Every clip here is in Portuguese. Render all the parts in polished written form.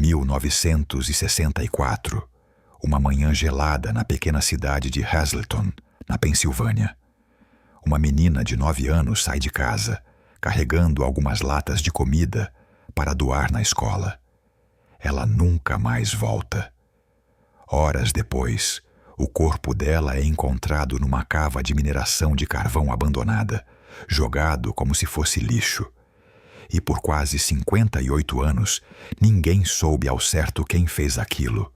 1964, uma manhã gelada na pequena cidade de Hazleton, na Pensilvânia. Uma menina de 9 anos sai de casa, carregando algumas latas de comida para doar na escola. Ela nunca mais volta. Horas depois, o corpo dela é encontrado numa cava de mineração de carvão abandonada, jogado como se fosse lixo. E por quase 58 anos, ninguém soube ao certo quem fez aquilo.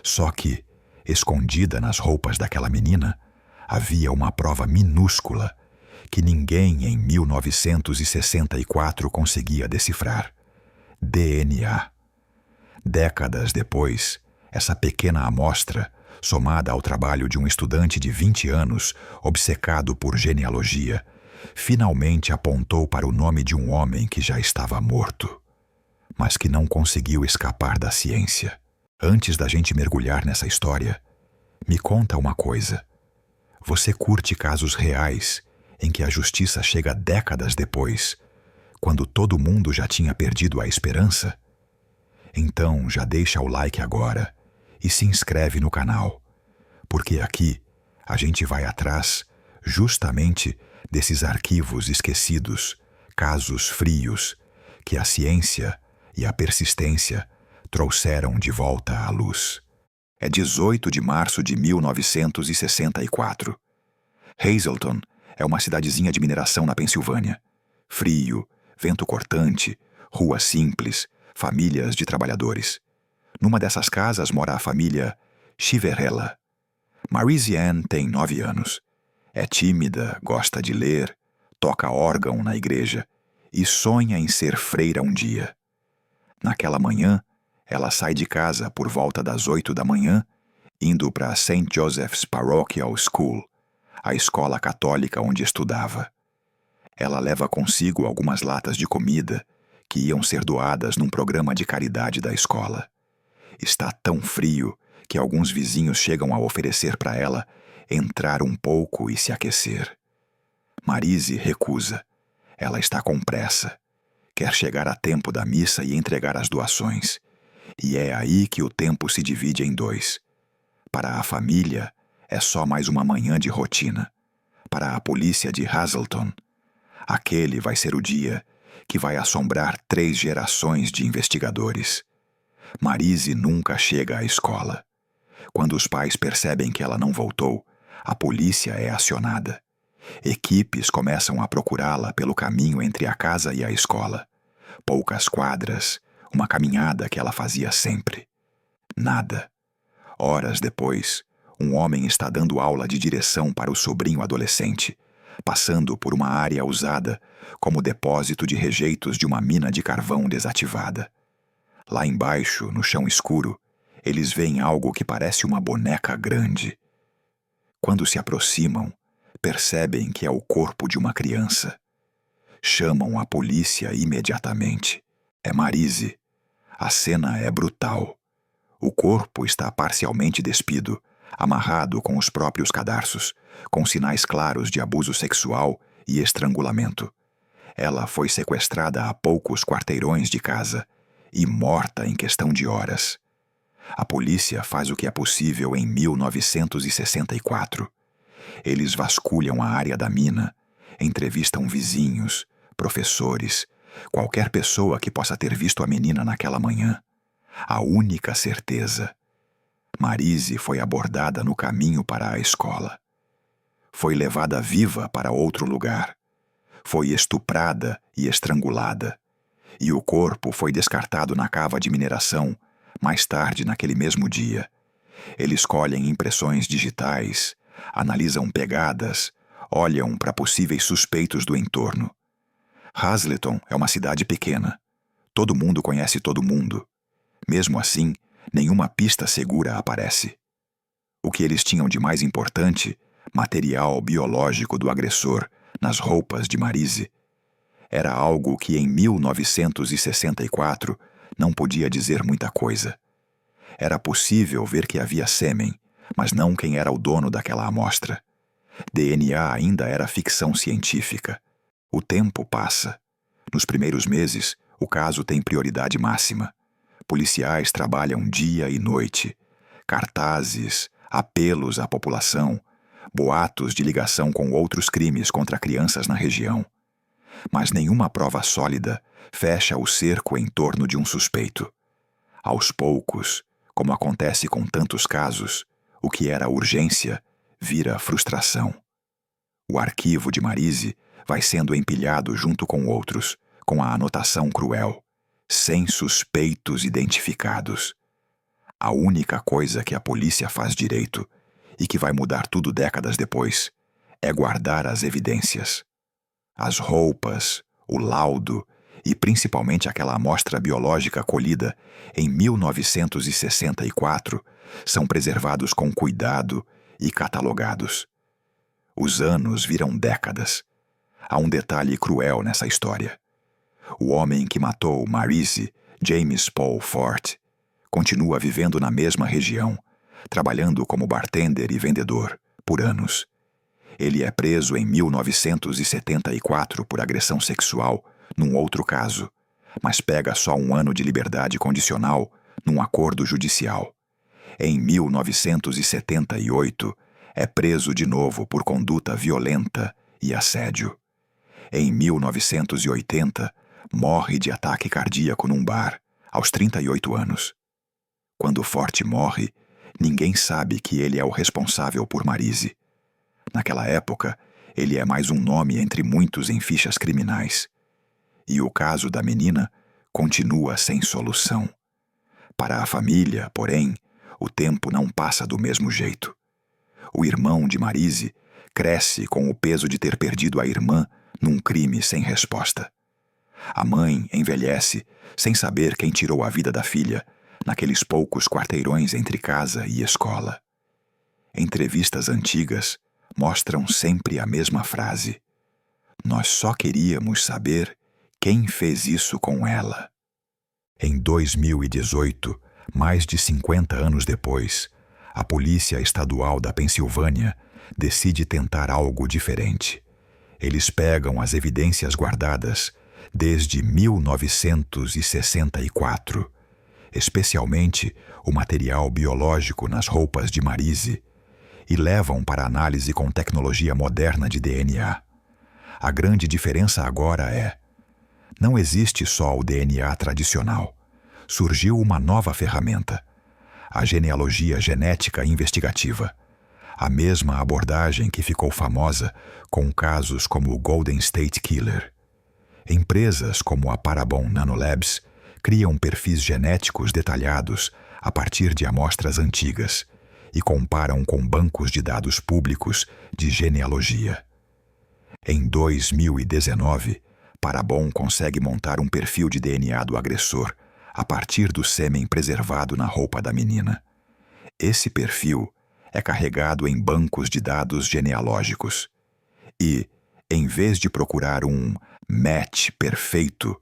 Só que, escondida nas roupas daquela menina, havia uma prova minúscula que ninguém em 1964 conseguia decifrar: DNA. Décadas depois, essa pequena amostra, somada ao trabalho de um estudante de 20 anos, obcecado por genealogia, finalmente apontou para o nome de um homem que já estava morto, mas que não conseguiu escapar da ciência. Antes da gente mergulhar nessa história, me conta uma coisa. Você curte casos reais em que a justiça chega décadas depois, quando todo mundo já tinha perdido a esperança? Então já deixa o like agora e se inscreve no canal, porque aqui a gente vai atrás justamente desses arquivos esquecidos, casos frios, que a ciência e a persistência trouxeram de volta à luz. É 18 de março de 1964. Hazleton é uma cidadezinha de mineração na Pensilvânia. Frio, vento cortante, rua simples, famílias de trabalhadores. Numa dessas casas mora a família Chiverella. Marise Ann tem 9 anos. É tímida, gosta de ler, toca órgão na igreja e sonha em ser freira um dia. Naquela manhã, ela sai de casa por volta das 8 da manhã, indo para St. Joseph's Parochial School, a escola católica onde estudava. Ela leva consigo algumas latas de comida que iam ser doadas num programa de caridade da escola. Está tão frio que alguns vizinhos chegam a oferecer para ela entrar um pouco e se aquecer. Marise recusa. Ela está com pressa. Quer chegar a tempo da missa e entregar as doações. E é aí que o tempo se divide em 2. Para a família, é só mais uma manhã de rotina. Para a polícia de Hazleton, aquele vai ser o dia que vai assombrar 3 gerações de investigadores. Marise nunca chega à escola. Quando os pais percebem que ela não voltou, a polícia é acionada. Equipes começam a procurá-la pelo caminho entre a casa e a escola. Poucas quadras, uma caminhada que ela fazia sempre. Nada. Horas depois, um homem está dando aula de direção para o sobrinho adolescente, passando por uma área usada como depósito de rejeitos de uma mina de carvão desativada. Lá embaixo, no chão escuro, eles veem algo que parece uma boneca grande. Quando se aproximam, percebem que é o corpo de uma criança. Chamam a polícia imediatamente. É Marise. A cena é brutal. O corpo está parcialmente despido, amarrado com os próprios cadarços, com sinais claros de abuso sexual e estrangulamento. Ela foi sequestrada a poucos quarteirões de casa e morta em questão de horas. A polícia faz o que é possível em 1964. Eles vasculham a área da mina, entrevistam vizinhos, professores, qualquer pessoa que possa ter visto a menina naquela manhã. A única certeza: Marise foi abordada no caminho para a escola. Foi levada viva para outro lugar. Foi estuprada e estrangulada. E o corpo foi descartado na cava de mineração mais tarde naquele mesmo dia. Eles colhem impressões digitais, analisam pegadas, olham para possíveis suspeitos do entorno. Hazleton é uma cidade pequena. Todo mundo conhece todo mundo. Mesmo assim, nenhuma pista segura aparece. O que eles tinham de mais importante, material biológico do agressor nas roupas de Marise, era algo que em 1964 não podia dizer muita coisa. Era possível ver que havia sêmen, mas não quem era o dono daquela amostra. DNA ainda era ficção científica. O tempo passa. Nos primeiros meses, o caso tem prioridade máxima. Policiais trabalham dia e noite. Cartazes, apelos à população, boatos de ligação com outros crimes contra crianças na região. Mas nenhuma prova sólida fecha o cerco em torno de um suspeito. Aos poucos, como acontece com tantos casos, o que era urgência vira frustração. O arquivo de Marise vai sendo empilhado junto com outros, com a anotação cruel, sem suspeitos identificados. A única coisa que a polícia faz direito, e que vai mudar tudo décadas depois, é guardar as evidências. As roupas, o laudo e principalmente aquela amostra biológica colhida em 1964 são preservados com cuidado e catalogados. Os anos viram décadas. Há um detalhe cruel nessa história. O homem que matou Marise, James Paul Fort, continua vivendo na mesma região, trabalhando como bartender e vendedor por anos. Ele é preso em 1974 por agressão sexual num outro caso, mas pega só 1 ano de liberdade condicional num acordo judicial. Em 1978, é preso de novo por conduta violenta e assédio. Em 1980, morre de ataque cardíaco num bar, aos 38 anos. Quando Fort morre, ninguém sabe que ele é o responsável por Marise. Naquela época, ele é mais um nome entre muitos em fichas criminais. E o caso da menina continua sem solução. Para a família, porém, o tempo não passa do mesmo jeito. O irmão de Marise cresce com o peso de ter perdido a irmã num crime sem resposta. A mãe envelhece sem saber quem tirou a vida da filha naqueles poucos quarteirões entre casa e escola. Entrevistas antigas mostram sempre a mesma frase: "Nós só queríamos saber quem fez isso com ela." Em 2018, mais de 50 anos depois, a Polícia Estadual da Pensilvânia decide tentar algo diferente. Eles pegam as evidências guardadas desde 1964, especialmente o material biológico nas roupas de Marise, e levam para análise com tecnologia moderna de DNA. A grande diferença agora é: não existe só o DNA tradicional. Surgiu uma nova ferramenta: a genealogia genética investigativa. A mesma abordagem que ficou famosa com casos como o Golden State Killer. Empresas como a Parabon Nanolabs criam perfis genéticos detalhados a partir de amostras antigas e comparam com bancos de dados públicos de genealogia. Em 2019, Parabon consegue montar um perfil de DNA do agressor a partir do sêmen preservado na roupa da menina. Esse perfil é carregado em bancos de dados genealógicos. E, em vez de procurar um match perfeito,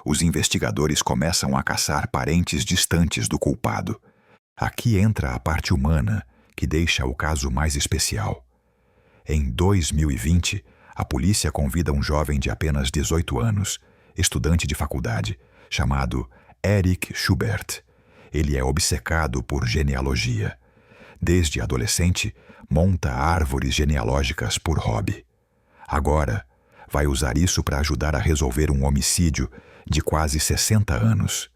os investigadores começam a caçar parentes distantes do culpado. Aqui entra a parte humana, que deixa o caso mais especial. Em 2020, a polícia convida um jovem de apenas 18 anos, estudante de faculdade, chamado Eric Schubert. Ele é obcecado por genealogia. Desde adolescente, monta árvores genealógicas por hobby. Agora, vai usar isso para ajudar a resolver um homicídio de quase 60 anos.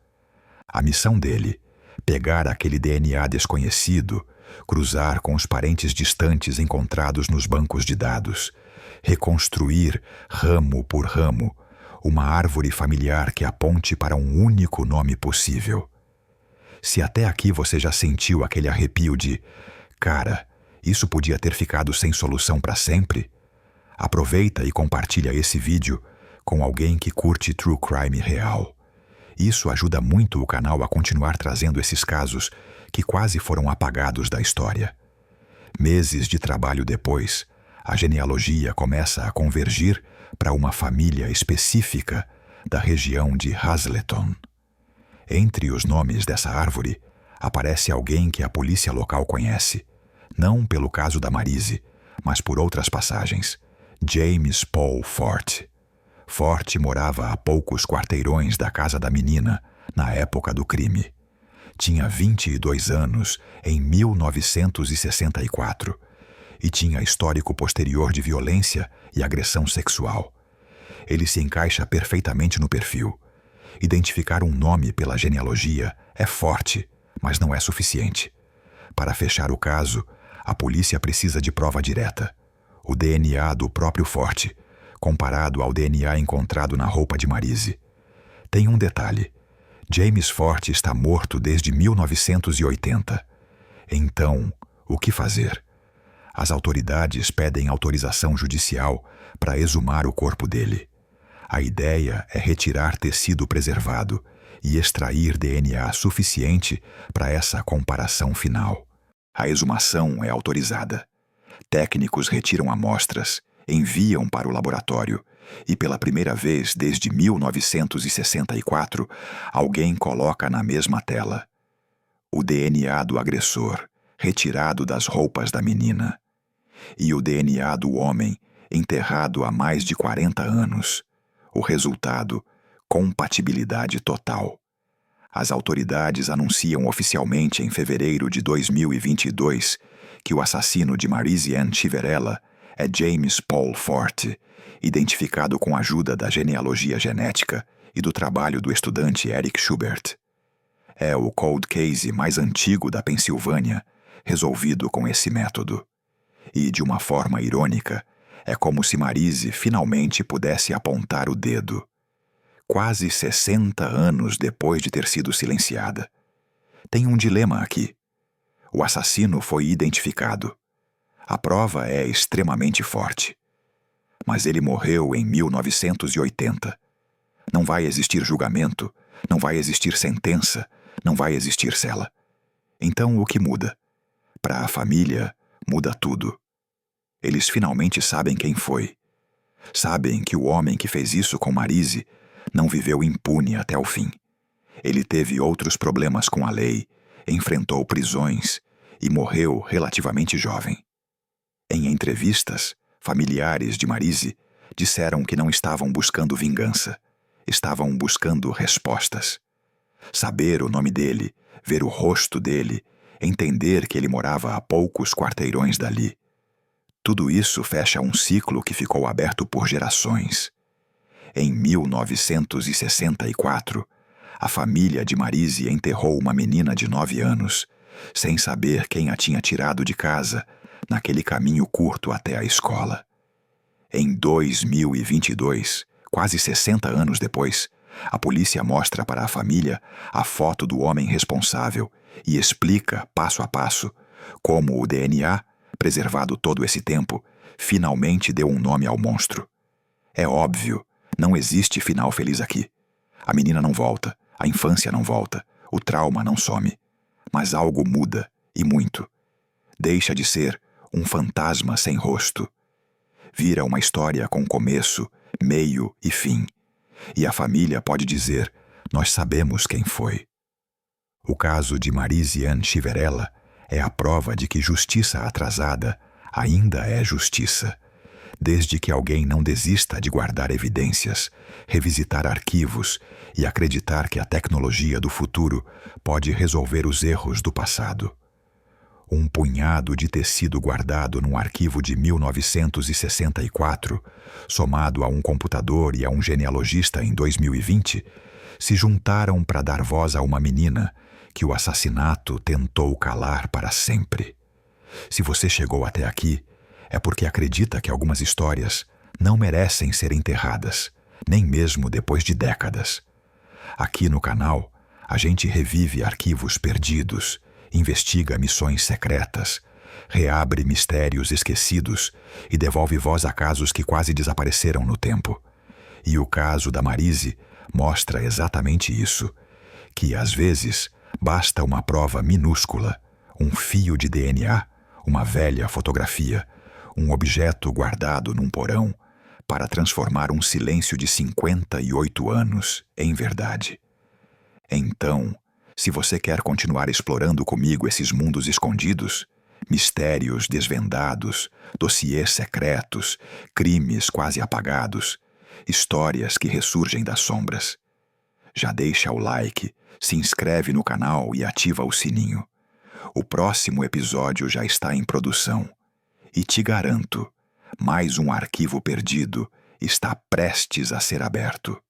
A missão dele: pegar aquele DNA desconhecido, cruzar com os parentes distantes encontrados nos bancos de dados, reconstruir, ramo por ramo, uma árvore familiar que aponte para um único nome possível. Se até aqui você já sentiu aquele arrepio de "cara, isso podia ter ficado sem solução para sempre", aproveita e compartilha esse vídeo com alguém que curte true crime real. Isso ajuda muito o canal a continuar trazendo esses casos que quase foram apagados da história. Meses de trabalho depois, a genealogia começa a convergir para uma família específica da região de Hazleton. Entre os nomes dessa árvore, aparece alguém que a polícia local conhece, não pelo caso da Marise, mas por outras passagens: James Paul Fort. Fort morava a poucos quarteirões da casa da menina, na época do crime. Tinha 22 anos em 1964 e tinha histórico posterior de violência e agressão sexual. Ele se encaixa perfeitamente no perfil. Identificar um nome pela genealogia é forte, mas não é suficiente. Para fechar o caso, a polícia precisa de prova direta. O DNA do próprio Forte, comparado ao DNA encontrado na roupa de Maryse. Tem um detalhe. James Forte está morto desde 1980. Então, o que fazer? As autoridades pedem autorização judicial para exumar o corpo dele. A ideia é retirar tecido preservado e extrair DNA suficiente para essa comparação final. A exumação é autorizada. Técnicos retiram amostras, enviam para o laboratório e, pela primeira vez desde 1964, alguém coloca na mesma tela o DNA do agressor, retirado das roupas da menina, e o DNA do homem, enterrado há mais de 40 anos. O resultado: compatibilidade total. As autoridades anunciam oficialmente em fevereiro de 2022 que o assassino de Maryse Ann Chiverella é James Paul Forte, identificado com a ajuda da genealogia genética e do trabalho do estudante Eric Schubert. É o cold case mais antigo da Pensilvânia, resolvido com esse método. E, de uma forma irônica, é como se Maryse finalmente pudesse apontar o dedo. Quase 60 anos depois de ter sido silenciada. Tem um dilema aqui. O assassino foi identificado. A prova é extremamente forte. Mas ele morreu em 1980. Não vai existir julgamento, não vai existir sentença, não vai existir cela. Então o que muda? Para a família, muda tudo. Eles finalmente sabem quem foi. Sabem que o homem que fez isso com Maryse não viveu impune até o fim. Ele teve outros problemas com a lei, enfrentou prisões e morreu relativamente jovem. Em entrevistas, familiares de Maryse disseram que não estavam buscando vingança, estavam buscando respostas. Saber o nome dele, ver o rosto dele, entender que ele morava a poucos quarteirões dali. Tudo isso fecha um ciclo que ficou aberto por gerações. Em 1964, a família de Maryse enterrou uma menina de 9 anos, sem saber quem a tinha tirado de casa, naquele caminho curto até a escola. Em 2022, quase 60 anos depois, a polícia mostra para a família a foto do homem responsável e explica, passo a passo, como o DNA, preservado todo esse tempo, finalmente deu um nome ao monstro. É óbvio, não existe final feliz aqui. A menina não volta, a infância não volta, o trauma não some. Mas algo muda, e muito. Deixa de ser um fantasma sem rosto. Vira uma história com começo, meio e fim. E a família pode dizer: nós sabemos quem foi. O caso de Maryse Ann Chiverella é a prova de que justiça atrasada ainda é justiça. Desde que alguém não desista de guardar evidências, revisitar arquivos e acreditar que a tecnologia do futuro pode resolver os erros do passado. Um punhado de tecido guardado num arquivo de 1964, somado a um computador e a um genealogista em 2020, se juntaram para dar voz a uma menina que o assassinato tentou calar para sempre. Se você chegou até aqui, é porque acredita que algumas histórias não merecem ser enterradas, nem mesmo depois de décadas. Aqui no canal, a gente revive arquivos perdidos, investiga missões secretas, reabre mistérios esquecidos e devolve voz a casos que quase desapareceram no tempo. E o caso da Maryse mostra exatamente isso, que às vezes basta uma prova minúscula, um fio de DNA, uma velha fotografia, um objeto guardado num porão, para transformar um silêncio de 58 anos em verdade. Então, se você quer continuar explorando comigo esses mundos escondidos, mistérios desvendados, dossiês secretos, crimes quase apagados, histórias que ressurgem das sombras, Já deixa o like, se inscreve no canal e ativa o sininho. O próximo episódio já está em produção. E te garanto, mais um arquivo perdido está prestes a ser aberto.